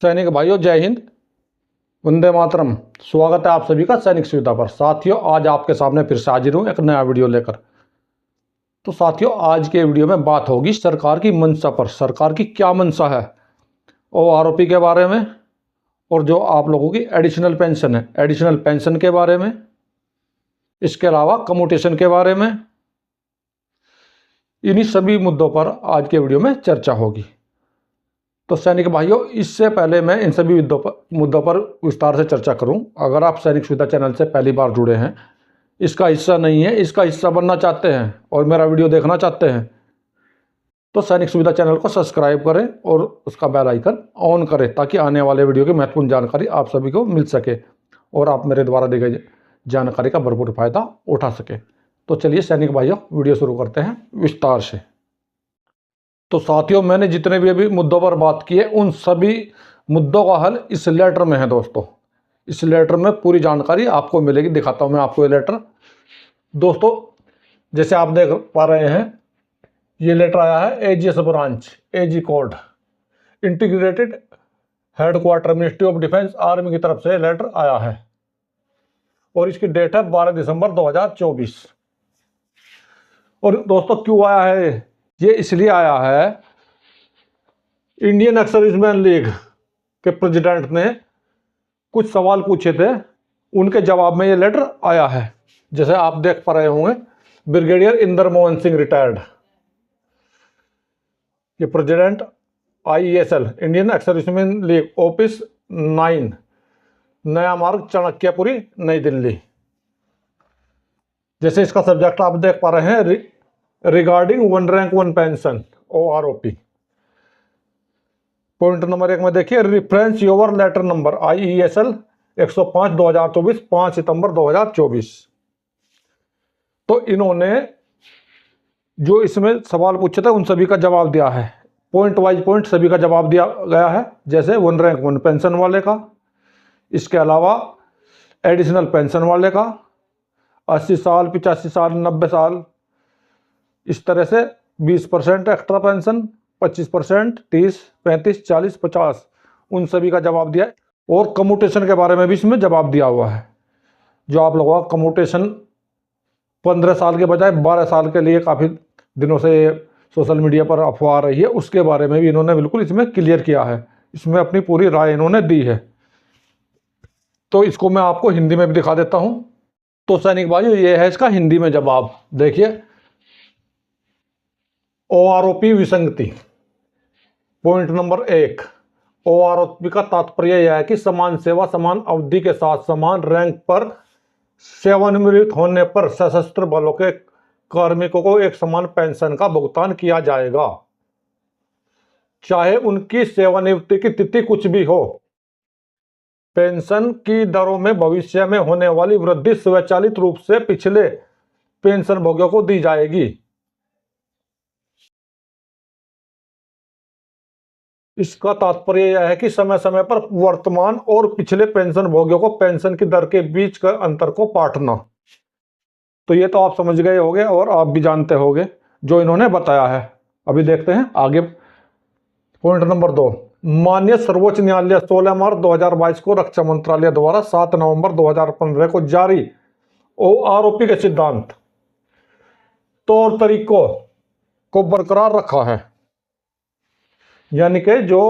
सैनिक भाइयों, जय हिंद, वंदे मातरम। स्वागत है आप सभी का सैनिक सुविधा पर। साथियों, आज आपके सामने फिर से हाजिर हूँ एक नया वीडियो लेकर। तो साथियों, आज के वीडियो में बात होगी सरकार की मंशा पर। सरकार की क्या मंशा है ओआरओपी के बारे में, और जो आप लोगों की एडिशनल पेंशन है, एडिशनल पेंशन के बारे में, इसके अलावा कम्यूटेशन के बारे में, इन्हीं सभी मुद्दों पर आज के वीडियो में चर्चा होगी। तो सैनिक भाइयों, इससे पहले मैं इन सभी मुद्दों पर विस्तार से चर्चा करूं, अगर आप सैनिक सुविधा चैनल से पहली बार जुड़े हैं, इसका हिस्सा नहीं है, इसका हिस्सा बनना चाहते हैं और मेरा वीडियो देखना चाहते हैं, तो सैनिक सुविधा चैनल को सब्सक्राइब करें और उसका बेल आइकन ऑन करें, ताकि आने वाले वीडियो की महत्वपूर्ण जानकारी आप सभी को मिल सके और आप मेरे द्वारा दी गई जानकारी का भरपूर फायदा उठा सके। तो चलिए सैनिक भाइयों, वीडियो शुरू करते हैं विस्तार से। तो साथियों, मैंने जितने भी अभी मुद्दों पर बात की है, उन सभी मुद्दों का हल इस लेटर में है दोस्तों। इस लेटर में पूरी जानकारी आपको मिलेगी। दिखाता हूं मैं आपको ये लेटर। दोस्तों, जैसे आप देख पा रहे हैं, ये लेटर आया है AGS branch, AG code, integrated headquarter, ministry of defence, army की तरफ से लेटर आया है और इसकी डेट है 12 दिसंबर 2024। और दोस्तों, क्यों आया है? ये इसलिए आया है, इंडियन एक्स सर्विसमैन लीग के प्रेसिडेंट ने कुछ सवाल पूछे थे, उनके जवाब में ये लेटर आया है। जैसे आप देख पा रहे होंगे, ब्रिगेडियर इंदर मोहन सिंह रिटायर्ड, ये president ISL, Indian ex serviceman league, office 9, नया मार्ग, चाणक्यपुरी, नई दिल्ली। जैसे इसका सब्जेक्ट आप देख पा रहे हैं, regarding one rank one pension OROP. Point number 1 में देखिए, रिफरेंस योर लेटर नंबर आईईएसएल 105/2024, 5 सितंबर 2024। तो इन्होंने जो इसमें सवाल पूछे थे उन सभी का जवाब दिया है। पॉइंट वाइज पॉइंट सभी का जवाब दिया गया है। जैसे वन रैंक वन पेंशन वाले का, इसके अलावा एडिशनल पेंशन वाले का, 80 साल, 85 साल, 90 साल, इस तरह से 20% एक्स्ट्रा पेंशन, 25%, 30, 35, 40, 50, उन सभी का जवाब दिया है। और कम्यूटेशन के बारे में भी इसमें जवाब दिया हुआ है। जो आप लोगों का कम्यूटेशन 15 साल के बजाय 12 साल के लिए काफ़ी दिनों से सोशल मीडिया पर अफवाह आ रही है, उसके बारे में भी इन्होंने बिल्कुल इसमें क्लियर किया है। इसमें अपनी पूरी राय इन्होंने दी है। तो इसको मैं आपको हिंदी में भी दिखा देता हूँ। तो सैनिक भाइयों, ये है इसका हिंदी में जवाब। देखिए, ओआरओपी विसंगति। पॉइंट नंबर 1, ओआरओपी का तात्पर्य यह है कि समान सेवा समान अवधि के साथ समान रैंक पर सेवानिवृत्त होने पर सशस्त्र बलों के कार्मिकों को एक समान पेंशन का भुगतान किया जाएगा, चाहे उनकी सेवानिवृत्ति की तिथि कुछ भी हो। पेंशन की दरों में भविष्य में होने वाली वृद्धि स्वचालित रूप से पिछले पेंशन भोगियों को दी जाएगी। इसका तात्पर्य यह है कि समय समय पर वर्तमान और पिछले पेंशन भोगियों को पेंशन की दर के बीच का अंतर को पाटना। तो ये तो आप समझ गए होंगे और आप भी जानते होंगे जो इन्होंने बताया है। अभी देखते हैं आगे। पॉइंट नंबर 2, माननीय सर्वोच्च न्यायालय 16 मार्च 2022 को रक्षा मंत्रालय द्वारा 7 नवंबर 2015 को जारी ओआरओपी के सिद्धांत, तौर तरीकों को बरकरार रखा है। यानी कि जो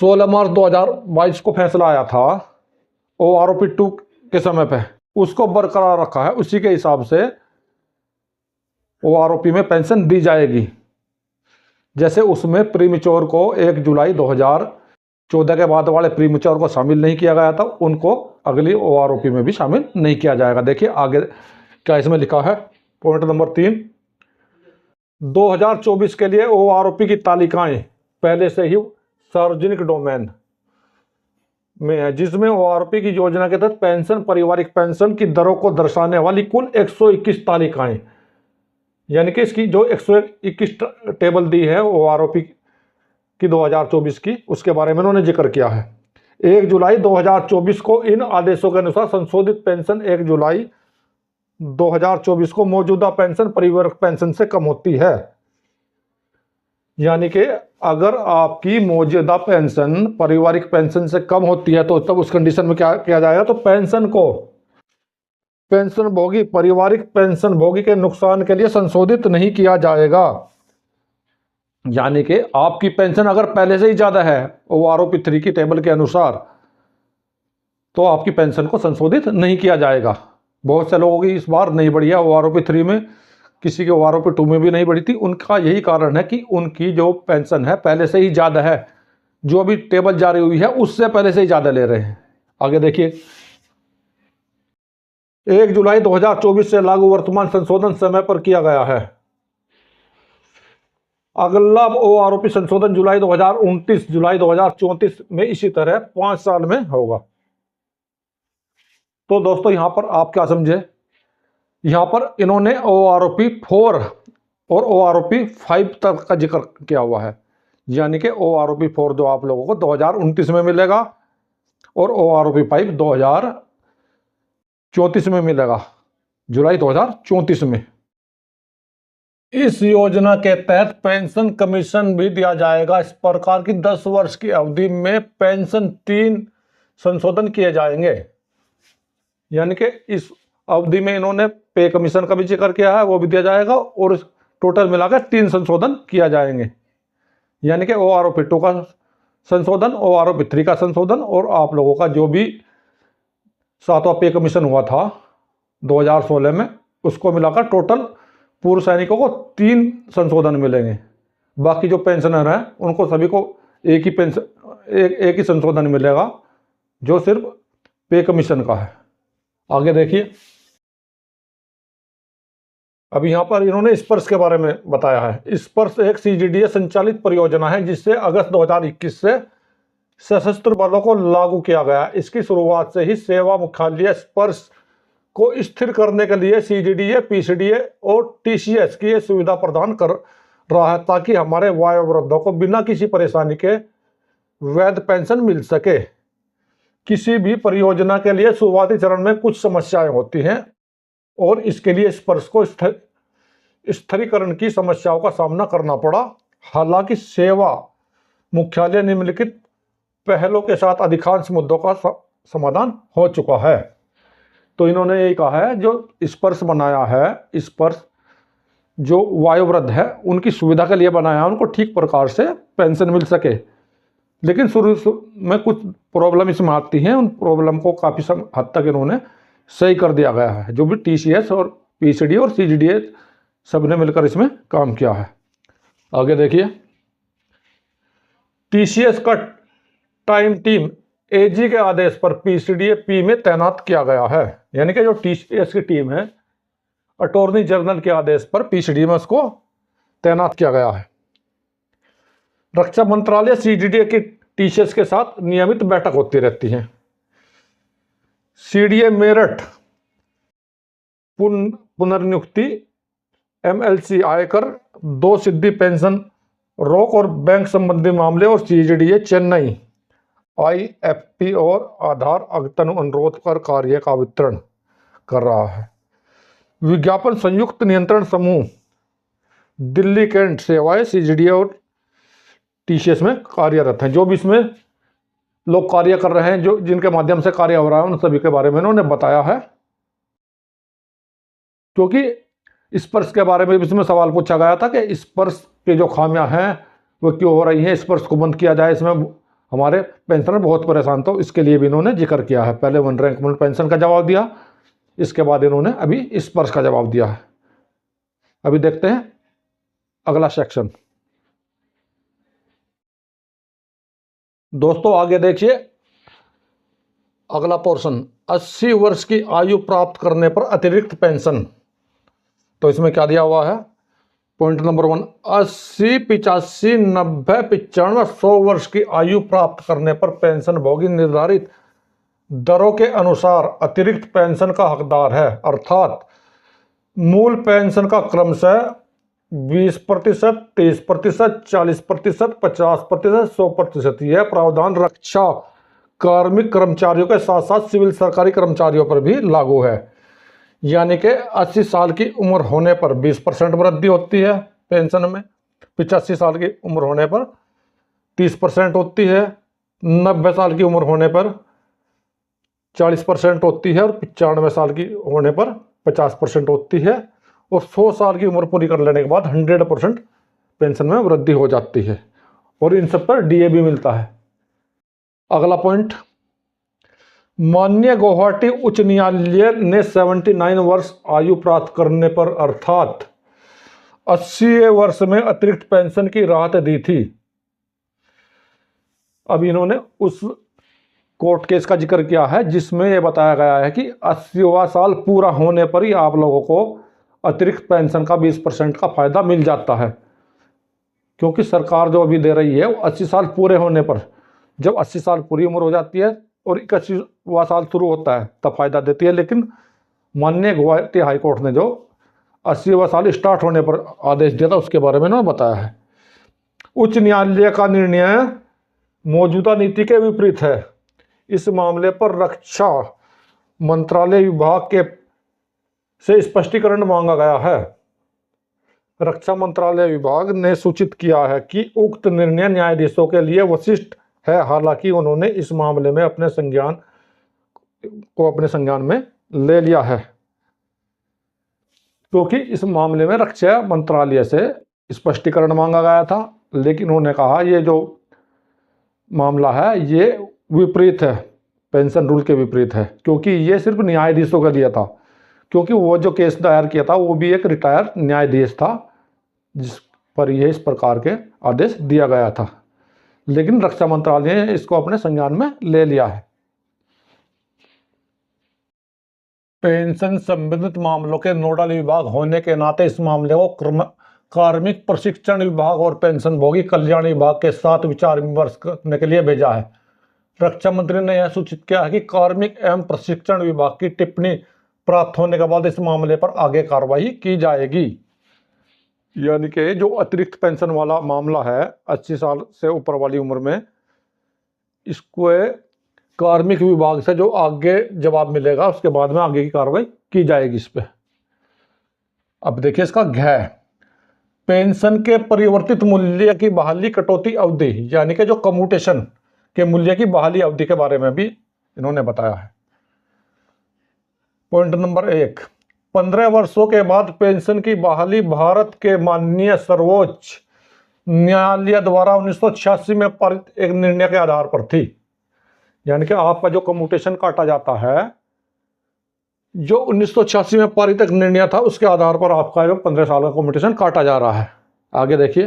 16 मार्च 2022 को फैसला आया था ओआरओपी 2 के समय पे, उसको बरकरार रखा है। उसी के हिसाब से ओआरओपी में पेंशन दी जाएगी। जैसे उसमें प्रीमेच्योर को 1 जुलाई 2014 के बाद वाले प्रीमेच्योर को शामिल नहीं किया गया था, उनको अगली ओआरओपी में भी शामिल नहीं किया जाएगा। देखिए आगे क्या इसमें लिखा है। पॉइंट नंबर 3, 2024 के लिए ओआरओपी की तालिकाएं पहले से ही सार्वजनिक डोमेन में है, जिसमें ओआरओपी की योजना के तहत पेंशन, पारिवारिक पेंशन की दरों को दर्शाने वाली कुल 121 तालिकाएं, यानी कि इसकी जो 121 टेबल दी है ओआरओपी की 2024 की, उसके बारे में उन्होंने जिक्र किया है। 1 जुलाई 2024 को इन आदेशों के अनुसार संशोधित पेंशन 1 जुलाई 2024 को मौजूदा पेंशन, परिवारक पेंशन से कम होती है। यानी कि अगर आपकी मौजूदा पेंशन पारिवारिक पेंशन से कम होती है तो तब उस कंडीशन में क्या किया जाएगा, तो पेंशन भोगी पारिवारिक पेंशन भोगी के नुकसान के लिए संशोधित नहीं किया जाएगा। यानी कि आपकी पेंशन अगर पहले से ही ज्यादा है OROP 3 की टेबल के अनुसार, तो आपकी पेंशन को संशोधित नहीं किया जाएगा। बहुत से लोगों की इस बार नहीं बढ़ी है OROP 3 में, किसी के OROP 2 में भी नहीं बढ़ी थी। उनका यही कारण है कि उनकी जो पेंशन है पहले से ही ज़्यादा है, जो अभी टेबल जारी हुई है उससे पहले से ही ज़्यादा ले रहे हैं। आगे देखिए, 1 जुलाई 2024 से लागू वर्तमान संशोधन समय पर किया गया है। अगला OROP संशोधन जुलाई 2034 में इसी तरह 5 साल में होगा। तो दोस्तों यहां पर आप क्या समझे, यहां पर इन्होंने OROP 4 और OROP 5 तक का जिक्र किया हुआ है। यानी कि OROP 4 जो आप लोगों को 2029 में मिलेगा और OROP 5 2034 में मिलेगा, जुलाई 2034 में। इस योजना के तहत पेंशन कमीशन भी दिया जाएगा। इस प्रकार की 10 वर्ष की अवधि में पेंशन 3 संशोधन किए जाएंगे। यानी कि इस अवधि में इन्होंने पे कमीशन का भी जिक्र किया है, वो भी दिया जाएगा और टोटल मिलाकर 3 संशोधन किया जाएंगे। यानी कि OROP 2 का संशोधन, OROP 3 का संशोधन और आप लोगों का जो भी 7वां पे कमीशन हुआ था 2016 में, उसको मिलाकर टोटल पूर्व सैनिकों को 3 संशोधन मिलेंगे। बाकी जो पेंशनर हैं उनको सभी को एक ही संशोधन मिलेगा, जो सिर्फ पे कमीशन का है। आगे देखिए, अब यहाँ पर इन्होंने स्पर्श के बारे में बताया है। स्पर्श एक CGDA संचालित परियोजना है जिससे अगस्त 2021 से सशस्त्र बलों को लागू किया गया। इसकी शुरुआत से ही सेवा मुख्यालय स्पर्श को स्थिर करने के लिए CGDA, PCDA और TCS की ये सुविधा प्रदान कर रहा है, ताकि हमारे वयोवृद्धों को बिना किसी परेशानी के वैध पेंशन मिल सके। किसी भी परियोजना के लिए शुरुआती चरण में कुछ समस्याएं होती हैं और इसके लिए स्पर्श को स्थिरीकरण की समस्याओं का सामना करना पड़ा। हालांकि सेवा मुख्यालय निम्नलिखित पहलों के साथ अधिकांश मुद्दों का समाधान हो चुका है। तो इन्होंने यही कहा है, जो स्पर्श बनाया है, स्पर्श जो वयोवृद्ध है उनकी सुविधा के लिए बनाया है, उनको ठीक प्रकार से पेंशन मिल सके। लेकिन शुरू में कुछ प्रॉब्लम इसमें आती हैं, उन प्रॉब्लम को काफ़ी हद तक इन्होंने सही कर दिया गया है। जो भी TCS और PCDA और CGDA सब ने मिलकर इसमें काम किया है। आगे देखिए, TCS का टाइम टीम AG के आदेश पर PCDA P में तैनात किया गया है। यानी कि जो TCS की टीम है, अटॉर्नी जनरल के आदेश पर PCDA में उसको तैनात किया गया है। रक्षा मंत्रालय CGDA की TCS के साथ नियमित बैठक होती रहती है। CDA मेरठ पुनर्नियुक्ति, MLC आयकर, 2 सिद्धि पेंशन रोक और बैंक संबंधी मामले और CGDA चेन्नई IFP और आधार अद्यतन अनुरोध पर कार्य का वितरण कर रहा है। विज्ञापन संयुक्त नियंत्रण समूह दिल्ली कैंट सेवाएं CGDA और TCS में कार्यरत हैं। जो भी इसमें लोग कार्य कर रहे हैं, जो जिनके माध्यम से कार्य हो रहा है, उन सभी के बारे में इन्होंने बताया है। क्योंकि स्पर्श के बारे में इसमें सवाल पूछा गया था कि स्पर्श के जो खामियां हैं वो क्यों हो रही हैं, स्पर्श को बंद किया जाए, इसमें हमारे पेंशनर बहुत परेशान। तो इसके लिए भी इन्होंने जिक्र किया है। पहले 1 रैंक पेंशन का जवाब दिया, इसके बाद इन्होंने अभी स्पर्श का जवाब दिया है। अभी देखते हैं अगला सेक्शन। दोस्तों आगे देखिए, अगला पोर्शन 80 वर्ष की आयु प्राप्त करने पर अतिरिक्त पेंशन। तो इसमें क्या दिया हुआ है, पॉइंट नंबर 1, 80, 85, 90, 95, 100 वर्ष की आयु प्राप्त करने पर पेंशन भोगी निर्धारित दरों के अनुसार अतिरिक्त पेंशन का हकदार है। अर्थात मूल पेंशन का क्रमशः 20%, 30%, 40%, 50%, 100%। यह प्रावधान रक्षा कार्मिक कर्मचारियों के साथ साथ सिविल सरकारी कर्मचारियों पर भी लागू है। यानी कि 80 साल की उम्र होने पर 20% वृद्धि होती है पेंशन में, 85 साल की उम्र होने पर 30% होती है, 90 साल की उम्र होने पर 40% होती है और 95 साल की होने पर 50% होती है, और 100 साल की उम्र पूरी कर लेने के बाद 100% पेंशन में वृद्धि हो जाती है, और इन सब पर डीए भी मिलता है। अगला पॉइंट, माननीय गुवाहाटी उच्च न्यायालय ने 79 वर्ष आयु प्राप्त करने पर अर्थात 80वें वर्ष में अतिरिक्त पेंशन की राहत दी थी। अब इन्होंने उस कोर्ट केस का जिक्र किया है जिसमें यह बताया गया है कि 80वां साल पूरा होने पर ही आप लोगों को अतिरिक्त पेंशन का 20% का फायदा मिल जाता है, क्योंकि सरकार जो अभी दे रही है वो 80 साल पूरे होने पर, जब 80 साल पूरी उम्र हो जाती है और 81वां साल शुरू होता है तब फायदा देती है। लेकिन माननीय गुवाहाटी हाईकोर्ट ने जो 80वां साल स्टार्ट होने पर आदेश दिया था उसके बारे में उन्होंने बताया है। उच्च न्यायालय का निर्णय मौजूदा नीति के विपरीत है। इस मामले पर रक्षा मंत्रालय विभाग के से स्पष्टीकरण मांगा गया है। रक्षा मंत्रालय विभाग ने सूचित किया है कि उक्त निर्णय न्यायाधीशों के लिए वशिष्ठ है, हालांकि उन्होंने इस मामले में अपने संज्ञान में ले लिया है, क्योंकि इस मामले में रक्षा मंत्रालय से स्पष्टीकरण मांगा गया था, लेकिन उन्होंने कहा ये जो मामला है ये विपरीत है, पेंशन रूल के विपरीत है, क्योंकि ये सिर्फ न्यायाधीशों का दिया था, क्योंकि वो जो केस दायर किया था वो भी एक रिटायर्ड न्यायाधीश था जिस पर यह इस प्रकार के आदेश दिया गया था, लेकिन रक्षा मंत्रालय ने इसको अपने संज्ञान में ले लिया है। पेंशन संबंधित मामलों के नोडल विभाग होने के नाते इस मामले को कार्मिक प्रशिक्षण विभाग और पेंशनभोगी कल्याण विभाग के साथ विचार विमर्श करने के लिए भेजा है। रक्षा मंत्री ने यह सूचित किया है कि कार्मिक एवं प्रशिक्षण विभाग की टिप्पणी प्राप्त होने के बाद इस मामले पर आगे कार्रवाई की जाएगी। यानी कि जो अतिरिक्त पेंशन वाला मामला है 80 साल से ऊपर वाली उम्र में, इसको कार्मिक विभाग से जो आगे जवाब मिलेगा उसके बाद में आगे की कार्रवाई की जाएगी इस पे। अब देखिए इसका घ, पेंशन के परिवर्तित मूल्य की बहाली कटौती अवधि, यानी कि जो कम्यूटेशन के मूल्य की बहाली अवधि के बारे में भी इन्होंने बताया है। पॉइंट नंबर 1, 15 वर्षों के बाद पेंशन की बहाली भारत के माननीय सर्वोच्च न्यायालय द्वारा 1986 में पारित एक निर्णय के आधार पर थी। यानी कि आपका जो कम्यूटेशन काटा जाता है, जो 1986 में पारित एक निर्णय था उसके आधार पर आपका जो 15 साल का कम्यूटेशन काटा जा रहा है। आगे देखिए,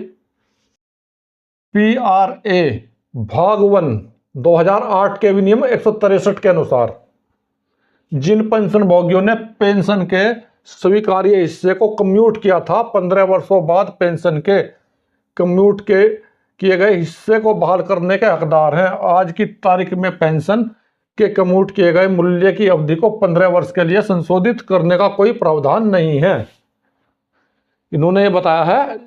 PRA भाग 1 2008 के विनियम 163 के अनुसार जिन पेंशन भोगियों ने पेंशन के स्वीकार्य हिस्से को कम्यूट किया था, 15 वर्षों बाद पेंशन के कम्यूट के किए गए हिस्से को बहाल करने के हकदार हैं। आज की तारीख में पेंशन के कम्यूट किए गए मूल्य की अवधि को 15 वर्ष के लिए संशोधित करने का कोई प्रावधान नहीं है। इन्होंने ये बताया है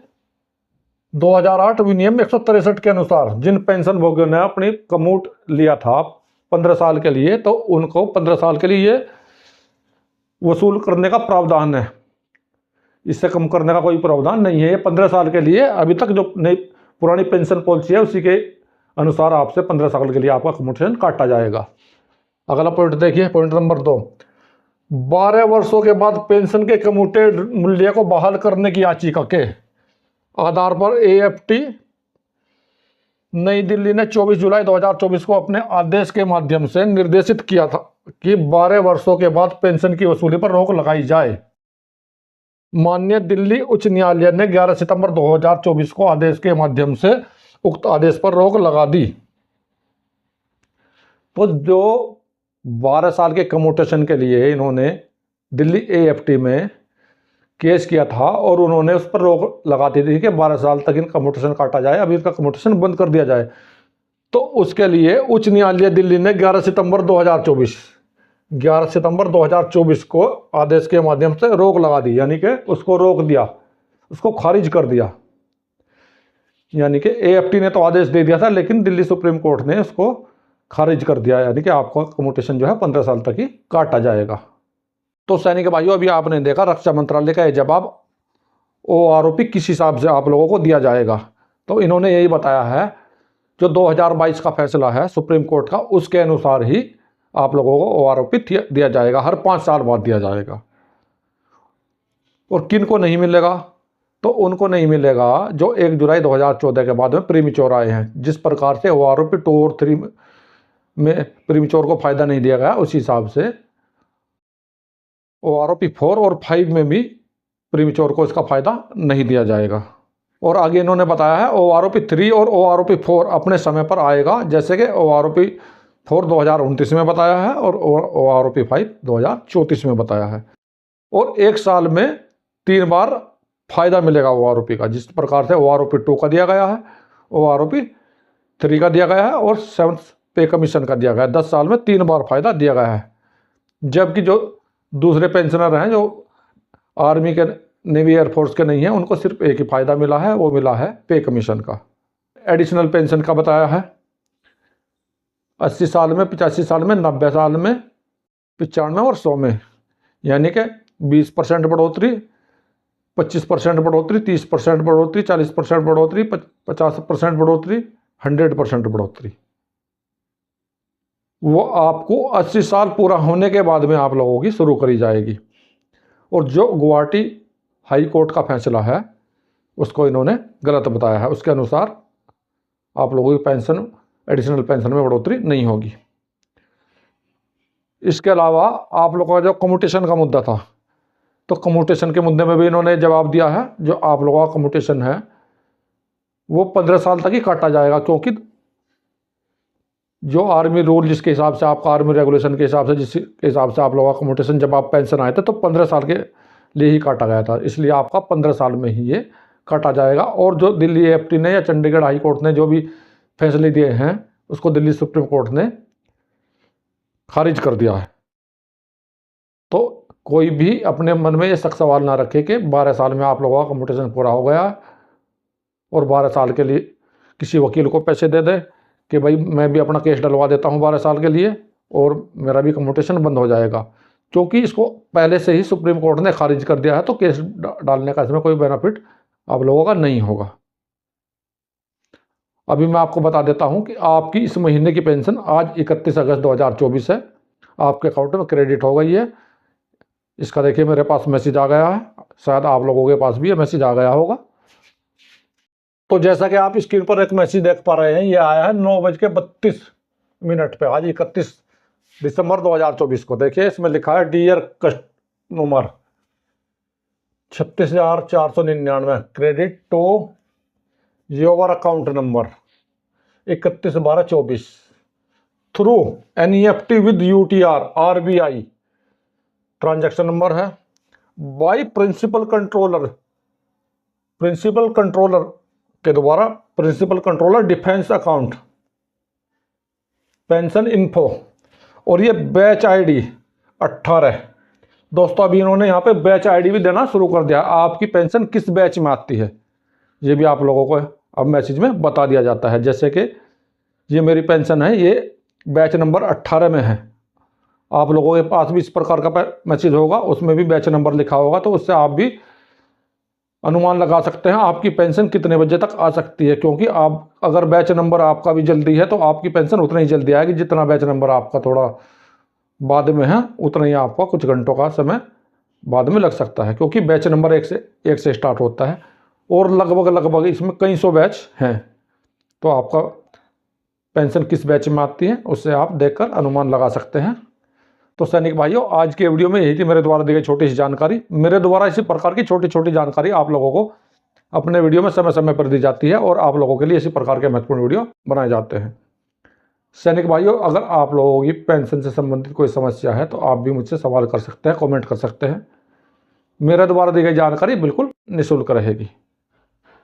2008 विनियम 163 के अनुसार जिन पेंशन भोगियों ने अपनी कम्यूट लिया था 15 साल के लिए, तो उनको 15 साल के लिए वसूल करने का प्रावधान है, इससे कम करने का कोई प्रावधान नहीं है। ये 15 साल के लिए, अभी तक जो नई पुरानी पेंशन पॉलिसी है उसी के अनुसार आपसे 15 साल के लिए आपका कम्यूटेशन काटा जाएगा। अगला पॉइंट देखिए, पॉइंट नंबर 2, 12 वर्षों के बाद पेंशन के कम्यूटेड मूल्य को बहाल करने की याचिका के आधार पर AFT नई दिल्ली ने 24 जुलाई 2024 को अपने आदेश के माध्यम से निर्देशित किया था कि 12 वर्षों के बाद पेंशन की वसूली पर रोक लगाई जाए। माननीय दिल्ली उच्च न्यायालय ने 11 सितंबर 2024 को आदेश के माध्यम से उक्त आदेश पर रोक लगा दी। तो जो 12 साल के कम्यूटेशन के लिए इन्होंने दिल्ली AFT में केस किया था और उन्होंने उस पर रोक लगा दी थी कि 12 साल तक इन कम्यूटेशन काटा जाए, अभी इनका कम्यूटेशन बंद कर दिया जाए। तो उसके लिए उच्च न्यायालय दिल्ली ने 11 सितंबर 2024 को आदेश के माध्यम से रोक लगा दी, यानी कि उसको रोक दिया, उसको खारिज कर दिया। यानी कि AFT ने तो आदेश दे दिया था, लेकिन दिल्ली सुप्रीम कोर्ट ने उसको खारिज कर दिया, यानी कि आपका कम्यूटेशन जो है 15 साल तक ही काटा जाएगा। तो सैनिक भाइयों, अभी आपने देखा रक्षा मंत्रालय का ये जवाब OROP किस हिसाब से आप लोगों को दिया जाएगा। तो इन्होंने यही बताया है, जो 2022 का फैसला है सुप्रीम कोर्ट का, उसके अनुसार ही आप लोगों को OROP दिया जाएगा, हर 5 साल बाद दिया जाएगा। और किन को नहीं मिलेगा, तो उनको नहीं मिलेगा जो 1 जुलाई 2014 के बाद में प्रीमेच्योर आए हैं। जिस प्रकार से OROP 2 और 3 में प्रीमेच्योर को फायदा नहीं दिया गया, उसी हिसाब से OROP 4 और 5 में भी प्रीमेच्योर को इसका फायदा नहीं दिया जाएगा। और आगे इन्होंने बताया है OROP 3 और OROP 4 अपने समय पर आएगा, जैसे कि OROP 4 2029 में बताया है और OROP 5 2034 में बताया है। और 1 साल में 3 बार फायदा मिलेगा OROP का, जिस प्रकार से OROP 2 का दिया गया है, OROP 3 का दिया गया है और 7th पे कमीशन का दिया गया है। 10 साल में 3 बार फायदा दिया गया है। जबकि जो दूसरे पेंशनर हैं, जो आर्मी के, नेवी, एयरफोर्स के नहीं है, उनको सिर्फ एक ही फायदा मिला है, वो मिला है पे कमीशन का। एडिशनल पेंशन का बताया है 80 साल में, 85 साल में, 90 साल में, 95 और 100 में, यानी कि 20% बढ़ोतरी, 25% बढ़ोतरी, 30% बढ़ोतरी, 40% बढ़ोतरी, 50% बढ़ोतरी, 100% बढ़ोतरी। वो आपको 80 साल पूरा होने के बाद में आप लोगों की शुरू करी जाएगी। और जो गुवाहाटी हाई कोर्ट का फैसला है उसको इन्होंने गलत बताया है। उसके अनुसार आप लोगों की पेंशन, एडिशनल पेंशन में बढ़ोतरी नहीं होगी। इसके अलावा आप लोगों का जो कम्यूटेशन का मुद्दा था, तो कम्यूटेशन के मुद्दे में भी इन्होंने जवाब दिया है। जो आप लोगों का कम्यूटेशन है वो 15 साल तक ही काटा जाएगा, क्योंकि जो आर्मी रूल, जिसके हिसाब से आपका आर्मी रेगुलेशन के हिसाब से, जिसके हिसाब से आप लोगों का कम्यूटेशन जब आप पेंशन आए थे तो 15 साल के लिए ही काटा गया था, इसलिए आपका 15 साल में ही ये काटा जाएगा। और जो दिल्ली AFT ने या चंडीगढ़ हाई कोर्ट ने जो भी फैसले दिए हैं उसको दिल्ली सुप्रीम कोर्ट ने खारिज कर दिया है। तो कोई भी अपने मन में ये शक सवाल ना रखे कि 12 साल में आप लोगों का कम्यूटेशन पूरा हो गया और 12 साल के लिए किसी वकील को पैसे दे दे कि भाई मैं भी अपना केस डलवा देता हूँ 12 साल के लिए और मेरा भी कम्यूटेशन बंद हो जाएगा। क्योंकि इसको पहले से ही सुप्रीम कोर्ट ने खारिज कर दिया है, तो केस डालने का इसमें कोई बेनिफिट आप लोगों का नहीं होगा। अभी मैं आपको बता देता हूं कि आपकी इस महीने की पेंशन आज 31 अगस्त 2024 है, आपके अकाउंट में क्रेडिट हो गई है। इसका देखिए मेरे पास मैसेज आ गया है, शायद आप लोगों के पास भी ये मैसेज आ गया होगा। तो जैसा कि आप स्क्रीन पर एक मैसेज देख पा रहे हैं, ये आया है 9:32 पे, आज 31 दिसंबर 2024 को। देखिए इसमें लिखा है dear customer 36,499 credit to your account number 31/12/24 through NEFT with UTR RBI। Transaction number है बाई प्रिंसिपल कंट्रोलर के द्वारा, principal controller defence account pension info. और ये बैच ID 18। दोस्तों अभी इन्होंने यहाँ पे बैच ID भी देना शुरू कर दिया। आपकी पेंशन किस बैच में आती है ये भी आप लोगों को अब मैसेज में बता दिया जाता है। जैसे कि ये मेरी पेंशन है, ये बैच नंबर 18 में है। आप लोगों के पास भी इस प्रकार का मैसेज होगा, उसमें भी बैच नंबर लिखा होगा, तो उससे आप भी अनुमान लगा सकते हैं आपकी पेंशन कितने बजे तक आ सकती है। क्योंकि आप अगर बैच नंबर आपका भी जल्दी है तो आपकी पेंशन उतना ही जल्दी आएगी, जितना बैच नंबर आपका थोड़ा बाद में है उतना ही आपका कुछ घंटों का समय बाद में लग सकता है। क्योंकि बैच नंबर 1 से स्टार्ट होता है और लगभग इसमें कई सौ बैच हैं। तो आपका पेंशन किस बैच में आती है उससे आप देखकर अनुमान लगा सकते हैं। तो सैनिक भाइयों, आज के वीडियो में यही थी मेरे द्वारा दी गई छोटी सी जानकारी। मेरे द्वारा इसी प्रकार की छोटी छोटी जानकारी आप लोगों को अपने वीडियो में समय समय पर दी जाती है और आप लोगों के लिए इसी प्रकार के महत्वपूर्ण वीडियो बनाए जाते हैं। सैनिक भाइयों, अगर आप लोगों की पेंशन से संबंधित कोई समस्या है तो आप भी मुझसे सवाल कर सकते हैं, कमेंट कर सकते हैं। मेरे द्वारा दी गई जानकारी बिल्कुल निःशुल्क रहेगी।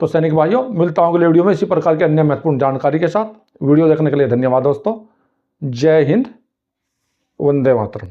तो सैनिक भाइयों, मिलता हूँ अगले वीडियो में इसी प्रकार के अन्य महत्वपूर्ण जानकारी के साथ। वीडियो देखने के लिए धन्यवाद दोस्तों। जय हिंद, वंदे मातरम।